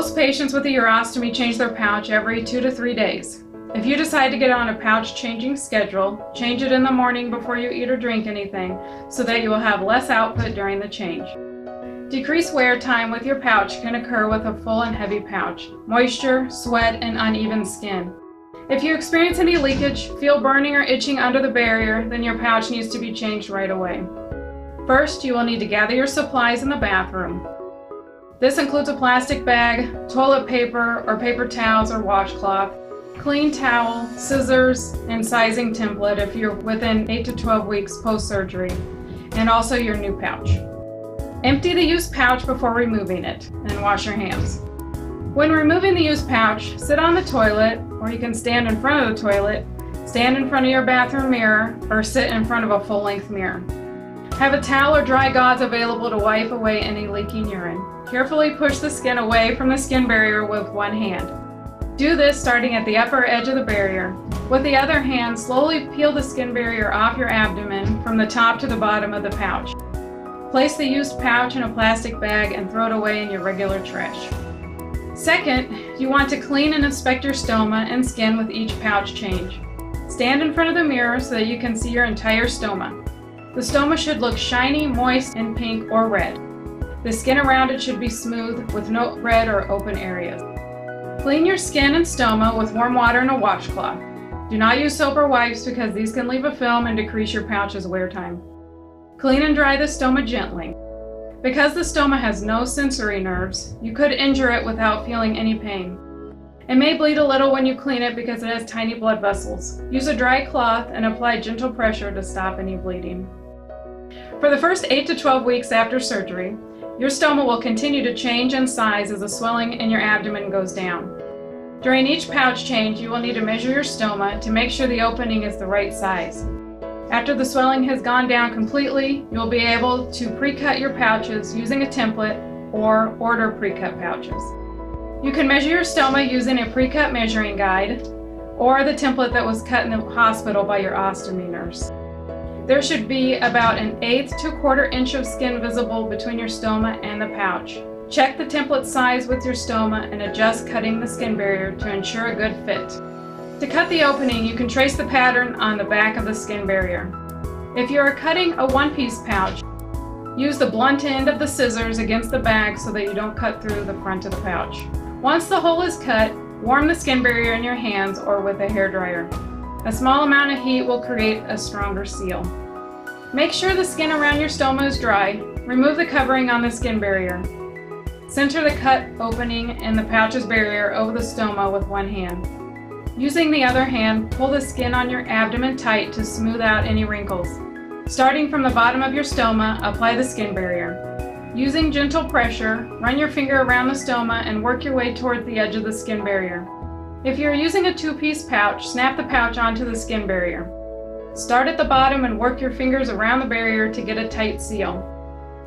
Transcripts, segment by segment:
Most patients with a urostomy change their pouch every 2 to 3 days. If you decide to get on a pouch changing schedule, change it in the morning before you eat or drink anything so that you will have less output during the change. Decreased wear time with your pouch can occur with a full and heavy pouch, moisture, sweat, and uneven skin. If you experience any leakage, feel burning or itching under the barrier, then your pouch needs to be changed right away. First, you will need to gather your supplies in the bathroom. This includes a plastic bag, toilet paper or paper towels or washcloth, clean towel, scissors, and sizing template if you're within 8 to 12 weeks post-surgery, and also your new pouch. Empty the used pouch before removing it, and wash your hands. When removing the used pouch, sit on the toilet, or you can stand in front of the toilet, stand in front of your bathroom mirror, or sit in front of a full-length mirror. Have a towel or dry gauze available to wipe away any leaking urine. Carefully push the skin away from the skin barrier with one hand. Do this starting at the upper edge of the barrier. With the other hand, slowly peel the skin barrier off your abdomen from the top to the bottom of the pouch. Place the used pouch in a plastic bag and throw it away in your regular trash. Second, you want to clean and inspect your stoma and skin with each pouch change. Stand in front of the mirror so that you can see your entire stoma. The stoma should look shiny, moist, and pink or red. The skin around it should be smooth with no red or open areas. Clean your skin and stoma with warm water and a washcloth. Do not use soap or wipes because these can leave a film and decrease your pouch's wear time. Clean and dry the stoma gently. Because the stoma has no sensory nerves, you could injure it without feeling any pain. It may bleed a little when you clean it because it has tiny blood vessels. Use a dry cloth and apply gentle pressure to stop any bleeding. For the first 8 to 12 weeks after surgery, your stoma will continue to change in size as the swelling in your abdomen goes down. During each pouch change, you will need to measure your stoma to make sure the opening is the right size. After the swelling has gone down completely, you'll be able to pre-cut your pouches using a template or order pre-cut pouches. You can measure your stoma using a pre-cut measuring guide or the template that was cut in the hospital by your ostomy nurse. There should be about 1/8 to 1/4 inch of skin visible between your stoma and the pouch. Check the template size with your stoma and adjust cutting the skin barrier to ensure a good fit. To cut the opening, you can trace the pattern on the back of the skin barrier. If you are cutting a one-piece pouch, use the blunt end of the scissors against the bag so that you don't cut through the front of the pouch. Once the hole is cut, warm the skin barrier in your hands or with a hairdryer. A small amount of heat will create a stronger seal. Make sure the skin around your stoma is dry. Remove the covering on the skin barrier. Center the cut opening in the pouch's barrier over the stoma with one hand. Using the other hand, pull the skin on your abdomen tight to smooth out any wrinkles. Starting from the bottom of your stoma, apply the skin barrier. Using gentle pressure, run your finger around the stoma and work your way toward the edge of the skin barrier. If you're using a two-piece pouch, snap the pouch onto the skin barrier. Start at the bottom and work your fingers around the barrier to get a tight seal.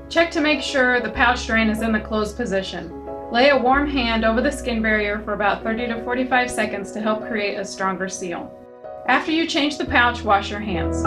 Check to make sure the pouch drain is in the closed position. Lay a warm hand over the skin barrier for about 30 to 45 seconds to help create a stronger seal. After you change the pouch, wash your hands.